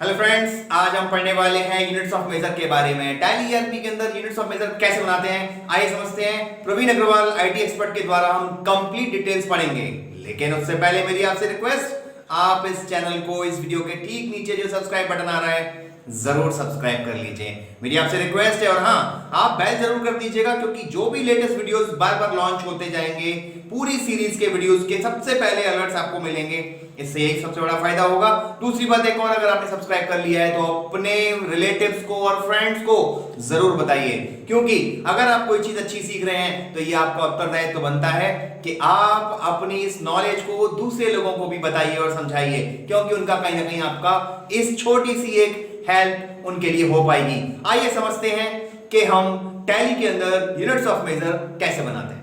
Hello friends, आज हम पढ़ने वाले हैं यूनिट्स ऑफ मेजर के बारे में। टैली ईआरपी के अंदर यूनिट्स ऑफ मेजर कैसे बनाते हैं, आइए समझते हैं। प्रवीण अग्रवाल आईटी एक्सपर्ट के द्वारा हम कंप्लीट डिटेल्स पढ़ेंगे, लेकिन उससे पहले मेरी आपसे रिक्वेस्ट, आप इस चैनल को इस वीडियो के ठीक नीचे जो सब्सक्राइब बटन आ रहा है जरूर सब्सक्राइब कर लीजिए, मेरी आपसे रिक्वेस्ट है। और हाँ, आप बेल जरूर कर दीजिएगा, क्योंकि जो भी लेटेस्ट वीडियोस बार बार लॉन्च होते जाएंगे, पूरी सीरीज के वीडियोस के सबसे पहले अलर्ट्स आपको मिलेंगे। इससे एक सबसे बड़ा फायदा होगा। दूसरी बात एक और, अगर आपने सब्सक्राइब कर लिया है तो अपने रिलेटिव्स को और फ्रेंड्स को जरूर बताइए, क्योंकि अगर आप कोई चीज अच्छी सीख रहे हैं तो ये आपका उत्तरदायित्व तो बनता है कि आप अपनी इस नॉलेज को दूसरे लोगों को भी बताइए और समझाइए, क्योंकि उनका कहीं ना कहीं आपका इस छोटी सी एक हेल्प उनके लिए हो पाएगी। आइए समझते हैं कि हम टैली के अंदर यूनिट्स ऑफ मेजर कैसे बनाते हैं।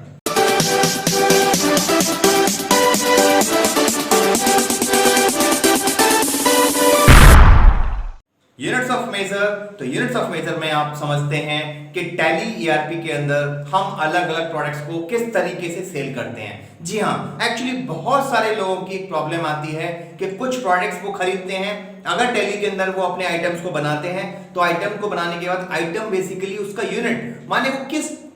यूनिट्स ऑफ मेजर, तो यूनिट्स ऑफ मेजर में आप समझते हैं कि टैली ईआरपी के अंदर हम अलग अलग प्रोडक्ट्स को किस तरीके से सेल करते हैं। जी हाँ, एक्चुअली बहुत सारे लोगों की एक प्रॉब्लम आती है कि कुछ प्रोडक्ट्स वो खरीदते हैं, अगर टैली के अंदर वो अपने आइटम्स को बनाते हैं तो आइटम को बनाने के बाद आइटम बेसिकली उसका यूनिट माने वो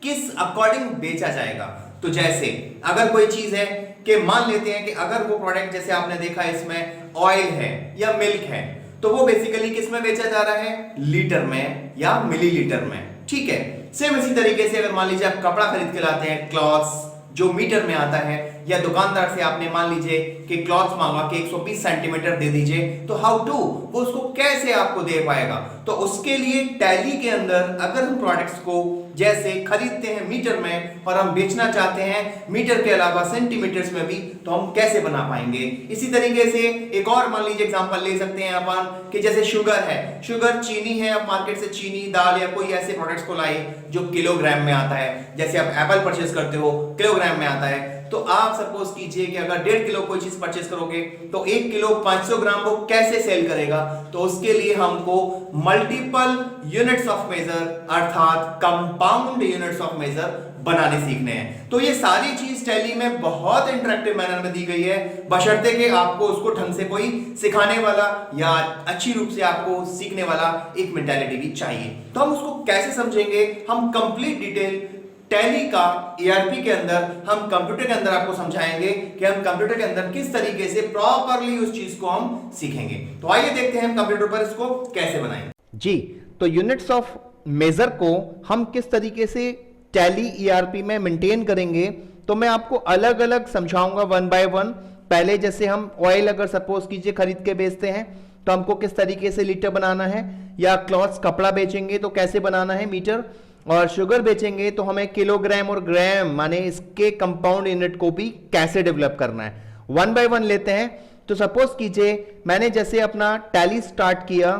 किस अकॉर्डिंग बेचा जाएगा। तो जैसे अगर कोई चीज है कि मान लेते हैं कि अगर वो प्रोडक्ट जैसे आपने देखा इसमें ऑयल है या मिल्क है, तो वो बेसिकली किस में बेचा जा रहा है, लीटर में या मिलीलीटर में। ठीक है, सेम इसी तरीके से अगर मान लीजिए आप कपड़ा खरीद के लाते हैं, क्लॉथ्स जो मीटर में आता है, या दुकानदार से आपने मान लीजिए कि क्लॉथ्स मांगा कि 120 सेंटीमीटर दे दीजिए, तो हाउ टू, वो उसको कैसे आपको दे पाएगा। तो उसके लिए टैली के अंदर अगर हम प्रोडक्ट्स को जैसे खरीदते हैं मीटर में और हम बेचना चाहते हैं मीटर के अलावा सेंटीमीटर्स में भी, तो हम कैसे बना पाएंगे। इसी तरीके से एक और मान लीजिए एग्जांपल ले सकते हैं अपन कि जैसे शुगर है, शुगर चीनी है, आप मार्केट से चीनी, दाल या कोई ऐसे प्रोडक्ट्स को लाए जो किलोग्राम में आता है। जैसे आप एप्पल परचेस करते हो, किलोग्राम में आता है, तो आप सपोज कीजिए कि अगर 1.5 किलो कोई चीज परचेस करोगे तो 1 किलो 500 ग्राम वो कैसे सेल करेगा। तो उसके लिए हमको मल्टीपल यूनिट्स ऑफ मेजर अर्थात कंपाउंड यूनिट्स ऑफ मेजर बनाने सीखने हैं। तो ये सारी चीज टैली में बहुत इंटरेक्टिव मैनर में दी गई है, बशर्ते कि आपको उसको ढंग से कोई सिखाने वाला या अच्छी रूप से आपको सीखने वाला एक मेंटालिटी भी चाहिए। तो हम उसको कैसे समझेंगे, हम कंप्लीट डिटेल टैली का ईआरपी के अंदर हम कंप्यूटर के अंदर आपको समझाएंगे कि हम कंप्यूटर के अंदर किस तरीके से प्रॉपरली उस चीज को हम सीखेंगे। तो आइए देखते हैं हम कंप्यूटर पर इसको कैसे बनाएंगे। जी, तो यूनिट्स ऑफ मेजर को हम किस तरीके से टैली ईआरपी में मेंटेन करेंगे, तो मैं आपको अलग अलग समझाऊंगा वन बाय वन। पहले जैसे हम ऑयल अगर सपोज कीजिए खरीद के बेचते हैं तो हमको किस तरीके से लीटर बनाना है, या क्लॉथ्स कपड़ा बेचेंगे तो कैसे बनाना है मीटर, और शुगर बेचेंगे तो हमें किलोग्राम और ग्राम माने इसके कंपाउंड यूनिट को भी कैसे डेवलप करना है। वन बाय वन लेते हैं। तो सपोज कीजिए मैंने जैसे अपना टैली स्टार्ट किया।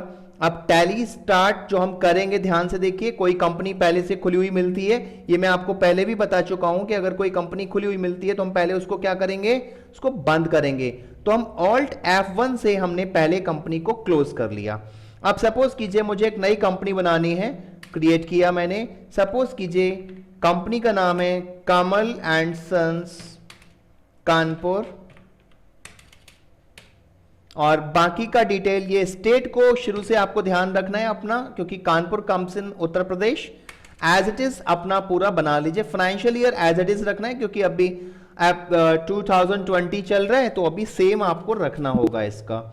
अब टैली स्टार्ट जो हम करेंगे, ध्यान से देखिए, कोई कंपनी पहले से खुली हुई मिलती है, ये मैं आपको पहले भी बता चुका हूं कि अगर कोई कंपनी खुली हुई मिलती है तो हम पहले उसको क्या करेंगे, उसको बंद करेंगे। तो हम ऑल्ट F1 से हमने पहले कंपनी को क्लोज कर लिया। अब सपोज कीजिए मुझे एक नई कंपनी बनानी है, क्रिएट किया मैंने। सपोज कीजिए कंपनी का नाम है कमल एंड सन्स कानपुर, और बाकी का डिटेल, ये स्टेट को शुरू से आपको ध्यान रखना है अपना, क्योंकि Kanpur comes in Uttar Pradesh. As it is अपना पूरा बना लीजिए, financial year as it is रखना है, क्योंकि अभी 2020 चल रहा है, तो अभी सेम आपको रखना होगा इसका।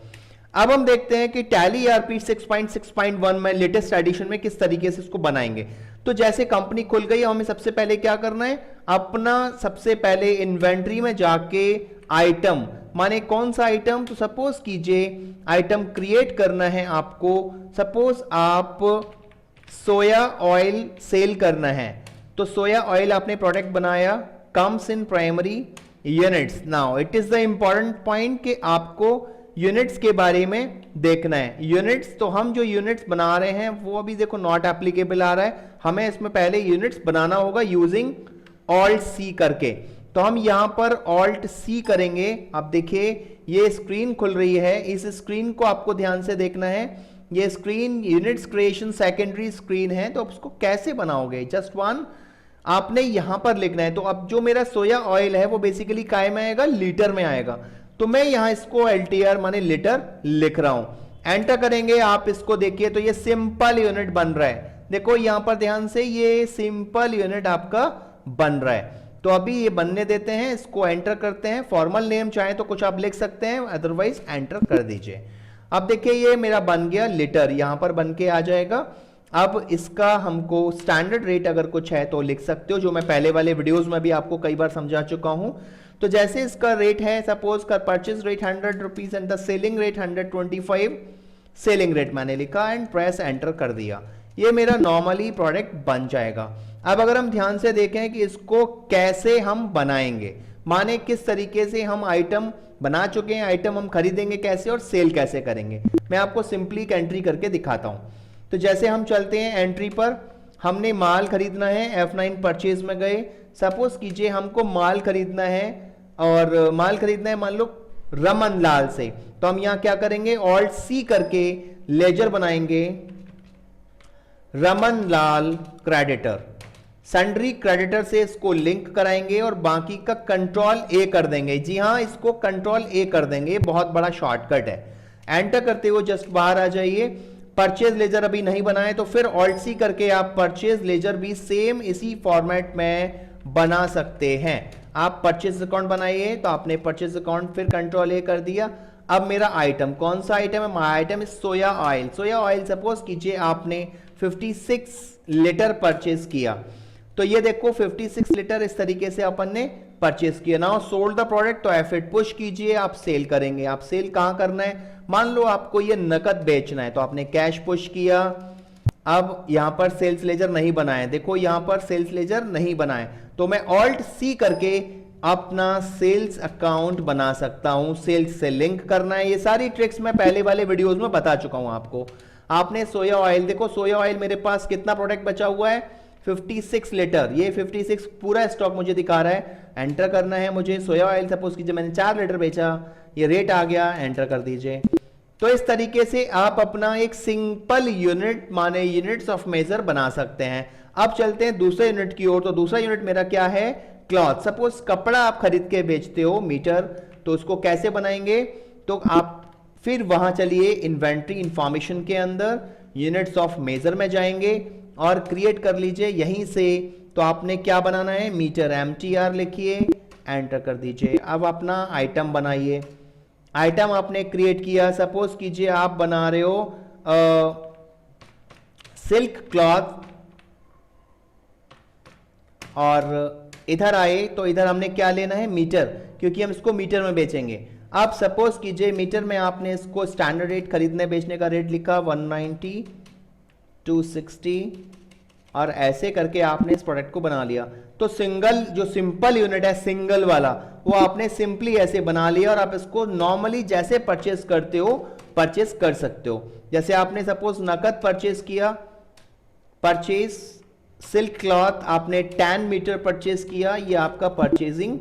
अब हम देखते हैं कि टैली ईआरपी 6.6.1 में लेटेस्ट एडिशन में किस तरीके से इसको बनाएंगे। तो जैसे कंपनी खुल गई, हमें सबसे पहले क्या करना है, अपना सबसे पहले इन्वेंट्री में जाके आइटम माने कौन सा आइटम, तो सपोज कीजिए आइटम क्रिएट करना है आपको। सपोज आप सोया ऑयल सेल करना है, तो सोया ऑयल आपने प्रोडक्ट बनाया, comes in primary units. Now it is the important point कि आपको यूनिट्स के बारे में देखना है। यूनिट्स, तो हम जो यूनिट्स बना रहे हैं वो अभी देखो नॉट एप्लीकेबल आ रहा है, हमें इसमें पहले यूनिट्स बनाना होगा यूजिंग ऑल्ट सी करके। तो हम यहां पर ऑल्ट सी करेंगे। अब देखिए ये स्क्रीन खुल रही है, इस स्क्रीन को आपको ध्यान से देखना है। ये screen units creation secondary screen है, तो आप उसको कैसे बनाओगे, जस्ट वन आपने यहां पर लिखना है। तो अब जो मेरा सोया ऑयल है वो बेसिकली काय में आएगा, लीटर में आएगा। तो मैं यहां इसको एलटीआर माने लीटर लिख रहा हूं। एंटर करेंगे आप इसको देखिए तो ये सिंपल यूनिट बन रहा है। देखो यहां पर ध्यान से, ये सिंपल यूनिट आपका बन रहा है। तो अभी ये बनने देते हैं, इसको एंटर करते हैं। फॉर्मल नेम चाहे तो कुछ आप लिख सकते हैं, अदरवाइज एंटर कर दीजिए। अब देखिए ये मेरा बन गया लिटर, यहां पर बन के आ जाएगा। अब इसका हमको स्टैंडर्ड रेट अगर कुछ है तो लिख सकते हो, जो मैं पहले वाले वीडियोस में भी आपको कई बार समझा चुका हूं। तो जैसे इसका रेट है, सपोज का purchase rate 100 rupees and the selling rate 125, selling rate मैंने लिखा एंड प्रेस एंटर कर दिया। ये मेरा नॉर्मली प्रोडक्ट बन जाएगा। अब अगर हम ध्यान से देखें कि इसको कैसे हम बनाएंगे, माने किस तरीके से हम आइटम बना चुके हैं, आइटम हम खरीदेंगे कैसे और सेल कैसे करेंगे, मैं आपको सिंपली एक एंट्री करके दिखाता हूं। तो जैसे हम चलते हैं एंट्री पर, हमने माल खरीदना है, F9 परचेज में गए। सपोज कीजिए हमको माल खरीदना है, और माल खरीदना है मान लो रमन लाल से, तो हम यहां क्या करेंगे, ऑल्ट सी करके लेजर बनाएंगे, रमन लाल क्रेडिटर, सन्ड्री क्रेडिटर से इसको लिंक कराएंगे और बाकी का कंट्रोल ए कर देंगे। जी हां, इसको कंट्रोल ए कर देंगे, बहुत बड़ा शॉर्टकट है। एंटर करते हुए जस्ट बाहर आ जाइए। परचेज लेजर अभी नहीं बनाए तो फिर ऑल्ट सी करके आप परचेज लेजर भी सेम इसी फॉर्मेट में बना सकते हैं। आप परचेज अकाउंट बनाइए, तो आपने परचेज अकाउंट फिर कंट्रोल ए कर दिया। अब मेरा आइटम कौन सा आइटम है, my item is soya oil. Soya oil suppose कीजिए आपने 56 लीटर परचेज किया, तो ये देखो 56 लीटर इस तरीके से अपन ने परचेज किया। नाउ सोल्ड द प्रोडक्ट, तो F8 पुश कीजिए, आप सेल करेंगे। आप सेल कहां करना है, मान लो आपको ये नकद बेचना है, तो आपने कैश पुश किया। अब यहां पर सेल्स लेजर नहीं बनाए, देखो यहां पर सेल्स लेजर नहीं बनाए, तो मैं ऑल्ट सी करके अपना सेल्स अकाउंट बना सकता हूं। सेल्स से लिंक करना है, ये सारी ट्रिक्स मैं पहले वाले वीडियोस में बता चुका हूं आपको। आपने सोया ऑयल, देखो सोया ऑयल मेरे पास कितना प्रोडक्ट बचा हुआ है, 56 लीटर, ये 56 पूरा स्टॉक मुझे दिखा रहा है। एंटर करना है मुझे सोया ऑयल, सपोज कीजिए मैंने 4 लीटर बेचा, ये रेट आ गया, एंटर कर दीजिए। तो इस तरीके से आप अपना एक सिंपल यूनिट माने यूनिट्स ऑफ मेजर बना सकते हैं। अब चलते हैं दूसरे यूनिट की ओर। तो दूसरा यूनिट मेरा क्या है, क्लॉथ। सपोज कपड़ा आप खरीद के बेचते हो मीटर, तो उसको कैसे बनाएंगे, तो आप फिर वहां चलिए इन्वेंट्री इंफॉर्मेशन के अंदर यूनिट्स ऑफ मेजर में जाएंगे और क्रिएट कर लीजिए यहीं से। तो आपने क्या बनाना है, मीटर, MTR लिखिए, एंटर कर दीजिए। अब अपना आइटम बनाइए। आइटम आपने क्रिएट किया, सपोज कीजिए आप बना रहे हो सिल्क क्लॉथ, और इधर आए तो इधर हमने क्या लेना है, मीटर, क्योंकि हम इसको मीटर में बेचेंगे। अब सपोज कीजिए मीटर में आपने इसको स्टैंडर्ड रेट खरीदने बेचने का रेट लिखा 190, 260, और ऐसे करके आपने इस प्रोडक्ट को बना लिया। तो सिंगल जो सिंपल यूनिट है, सिंगल वाला, वो आपने सिंपली ऐसे बना लिया, और आप इसको नॉर्मली जैसे परचेस करते हो परचेस कर सकते हो। जैसे आपने सपोज नकद परचेस किया, परचेस सिल्क क्लॉथ आपने 10 मीटर परचेस किया, ये आपका परचेजिंग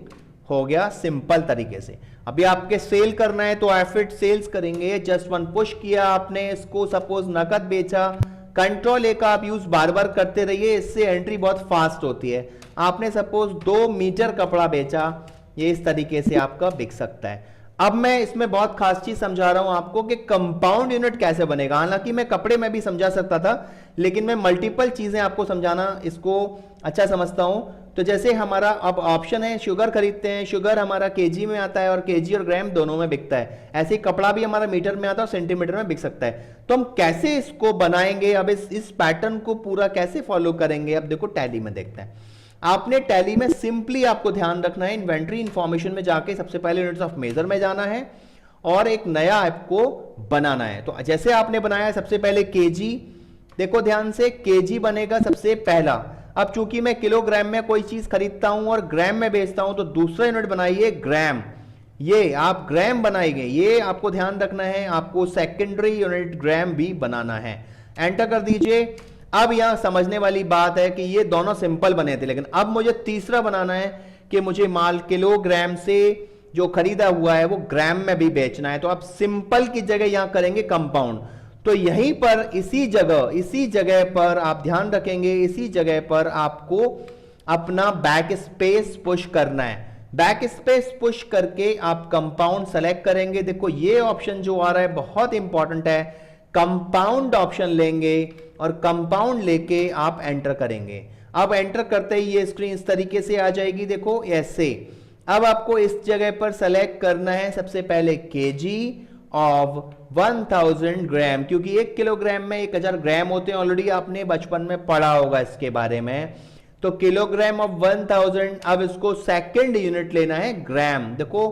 हो गया सिंपल तरीके से। अभी आपके सेल करना है तो F8 सेल्स करेंगे, जस्ट वन पुश किया आपने इसको, सपोज नकद बेचा, कंट्रोल ए का आप यूज बार बार करते रहिए, इससे एंट्री बहुत फास्ट होती है। आपने सपोज 2 मीटर कपड़ा बेचा, ये इस तरीके से आपका बिक सकता है। अब मैं इसमें बहुत खास चीज समझा रहा हूं आपको कि कंपाउंड यूनिट कैसे बनेगा। हालांकि मैं कपड़े में भी समझा सकता था, लेकिन मैं मल्टीपल चीजें आपको समझाना इसको अच्छा समझता हूं। तो जैसे हमारा अब ऑप्शन है शुगर खरीदते हैं, शुगर हमारा केजी में आता है और केजी और ग्राम दोनों में बिकता है। ऐसे ही कपड़ा भी हमारा मीटर में आता है और सेंटीमीटर में बिक सकता है। तो हम कैसे इसको बनाएंगे, अब इस पैटर्न को पूरा कैसे फॉलो करेंगे, अब देखो टैली में देखते हैं। आपने टैली में सिंपली आपको ध्यान रखना है, इन्वेंट्री इंफॉर्मेशन में जाके सबसे पहले यूनिट्स ऑफ मेजर में जाना है और एक नया आपको बनाना है। तो जैसे आपने बनाया सबसे पहले केजी, देखो ध्यान से, केजी बनेगा सबसे पहला। अब चूंकि मैं किलोग्राम में कोई चीज खरीदता हूं और ग्राम में बेचता हूं, तो दूसरा यूनिट बनाइए ग्राम, ये आप ग्राम बनाएंगे, ये आपको ध्यान रखना है। आपको सेकेंडरी यूनिट ग्राम भी बनाना है, एंटर कर दीजिए। अब यहां समझने वाली बात है कि ये दोनों सिंपल बने थे, लेकिन अब मुझे तीसरा बनाना है कि मुझे माल किलोग्राम से जो खरीदा हुआ है वो ग्राम में भी बेचना है। तो आप सिंपल की जगह यहां करेंगे कंपाउंड। तो यहीं पर इसी जगह पर आप ध्यान रखेंगे, इसी जगह पर आपको अपना बैक स्पेस पुश करना है। बैक स्पेस पुश करके आप कंपाउंड सेलेक्ट करेंगे। देखो ये ऑप्शन जो आ रहा है बहुत इंपॉर्टेंट है, कंपाउंड ऑप्शन लेंगे और कंपाउंड लेके आप एंटर करेंगे। अब एंटर करते ही ये स्क्रीन इस तरीके से आ जाएगी, देखो ऐसे। अब आपको इस जगह पर सेलेक्ट करना है सबसे पहले केजी ऑफ 1000 ग्राम, क्योंकि 1 किलोग्राम में 1000 ग्राम होते हैं, ऑलरेडी आपने बचपन में पढ़ा होगा इसके बारे में। तो किलोग्राम ऑफ 1000, अब इसको सेकंड यूनिट लेना है ग्राम। देखो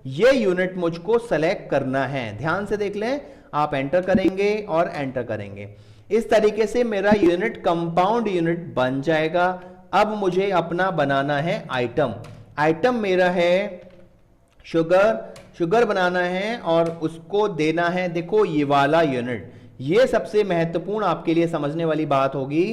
ये यूनिट मुझको सेलेक्ट करना है, ध्यान से देख लें। आप एंटर करेंगे और एंटर करेंगे, इस तरीके से मेरा यूनिट कंपाउंड यूनिट बन जाएगा। अब मुझे अपना बनाना है आइटम। आइटम मेरा है शुगर बनाना है और उसको देना है, देखो ये वाला यूनिट। ये सबसे महत्वपूर्ण आपके लिए समझने वाली बात होगी।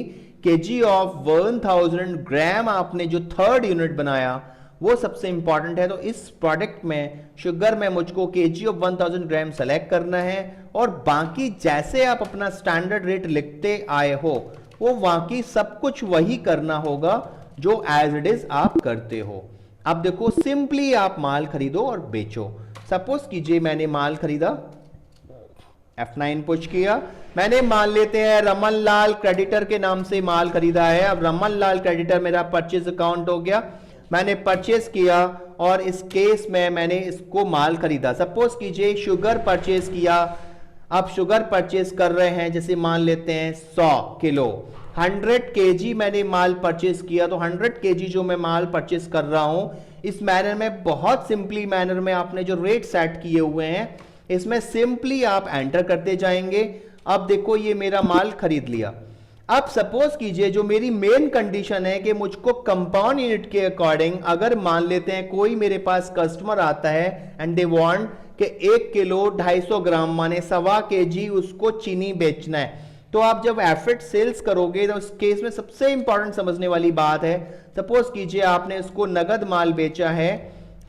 केजी ऑफ 1000 ग्राम आपने जो थर्ड यूनिट बनाया वो सबसे इंपॉर्टेंट है। तो इस प्रोडक्ट में शुगर में मुझको केजी ऑफ 1000 ग्राम सेलेक्ट करना है और बाकी जैसे आप अपना स्टैंडर्ड रेट लिखते आए हो वो बाकी सब कुछ वही करना होगा जो एज इट इज आप करते हो। अब देखो सिंपली आप माल खरीदो और बेचो। सपोज कीजिए मैंने माल खरीदा, F9 पुश किया, मैंने मान लेते हैं रमन लाल क्रेडिटर के नाम से माल खरीदा है। अब रमन लाल क्रेडिटर मेरा परचेज अकाउंट हो गया, मैंने परचेज किया और इस केस में मैंने इसको माल खरीदा। सपोज कीजिए शुगर परचेज किया। अब शुगर परचेज कर रहे हैं, जैसे मान लेते हैं 100 किलो, 100 केजी मैंने माल परचेज किया। तो 100 केजी जो मैं माल परचेज कर रहा हूं, इस मैनर में, बहुत सिंपली मैनर में आपने जो रेट सेट किए हुए हैं इसमें सिंपली आप एंटर करते जाएंगे। अब देखो ये मेरा माल खरीद लिया। अब सपोज कीजिए जो मेरी मेन कंडीशन है कि मुझको कंपाउंड यूनिट के अकॉर्डिंग, अगर मान लेते हैं कोई मेरे पास कस्टमर आता है एंड दे वांट कि 1 किलो 250 ग्राम माने 1.25 केजी उसको चीनी बेचना है, तो आप जब एफर्ट सेल्स करोगे तो इस केस में सबसे इंपॉर्टेंट समझने वाली बात है, सपोज कीजिए आपने इसको नगद माल बेचा है।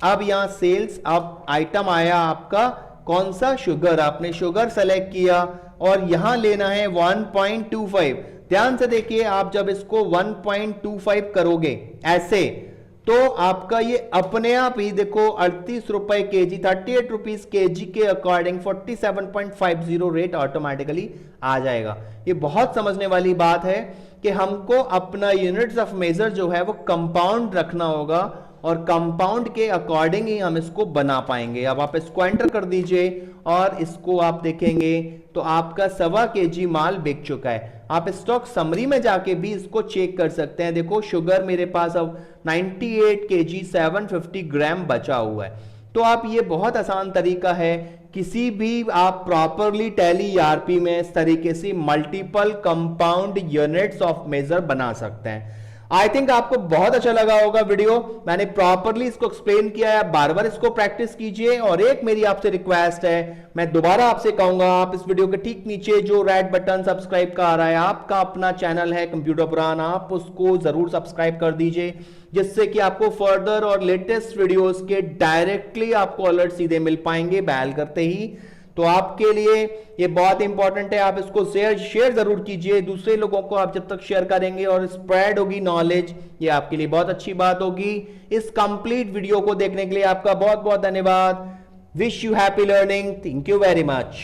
अब यहां सेल्स, अब आइटम आया आपका कौन सा, शुगर। आपने शुगर सेलेक्ट किया और यहां लेना है 1.25। ध्यान से देखिए, आप जब इसको 1.25 करोगे ऐसे, तो आपका ये अपने आप ही देखो 38 रुपए केजी, 38 रुपीज केजी के अकॉर्डिंग 47.50 रेट ऑटोमेटिकली आ जाएगा। ये बहुत समझने वाली बात है कि हमको अपना यूनिट्स ऑफ मेजर जो है वो कंपाउंड रखना होगा और कंपाउंड के अकॉर्डिंग ही हम इसको बना पाएंगे। अब आप इसको एंटर कर दीजिए और इसको आप देखेंगे तो आपका 1.25 केजी माल बिक चुका है। आप स्टॉक समरी में जाके भी इसको चेक कर सकते हैं। देखो शुगर मेरे पास अब 98 केजी 750 ग्राम बचा हुआ है। तो आप, ये बहुत आसान तरीका है, किसी भी आप प्रॉपरली टैली ईआरपी में इस तरीके से multiple compound units of measure बना सकते हैं। आई थिंक आपको बहुत अच्छा लगा होगा वीडियो, मैंने प्रॉपरली इसको एक्सप्लेन किया है। बार बार इसको प्रैक्टिस कीजिए। और एक मेरी आपसे रिक्वेस्ट है, मैं दोबारा आपसे कहूंगा, आप इस वीडियो के ठीक नीचे जो रेड बटन सब्सक्राइब का आ रहा है, आपका अपना चैनल है कंप्यूटर पुराण, आप उसको जरूर सब्सक्राइब कर दीजिए, जिससे कि आपको फर्दर और लेटेस्ट वीडियोस के डायरेक्टली आपको अलर्ट सीधे मिल पाएंगे बैल करते ही। तो आपके लिए ये बहुत इंपॉर्टेंट है, आप इसको शेयर जरूर कीजिए दूसरे लोगों को। आप जब तक शेयर करेंगे और स्प्रेड होगी नॉलेज, ये आपके लिए बहुत अच्छी बात होगी। इस कंप्लीट वीडियो को देखने के लिए आपका बहुत बहुत धन्यवाद। Wish you happy learning. Thank you very much.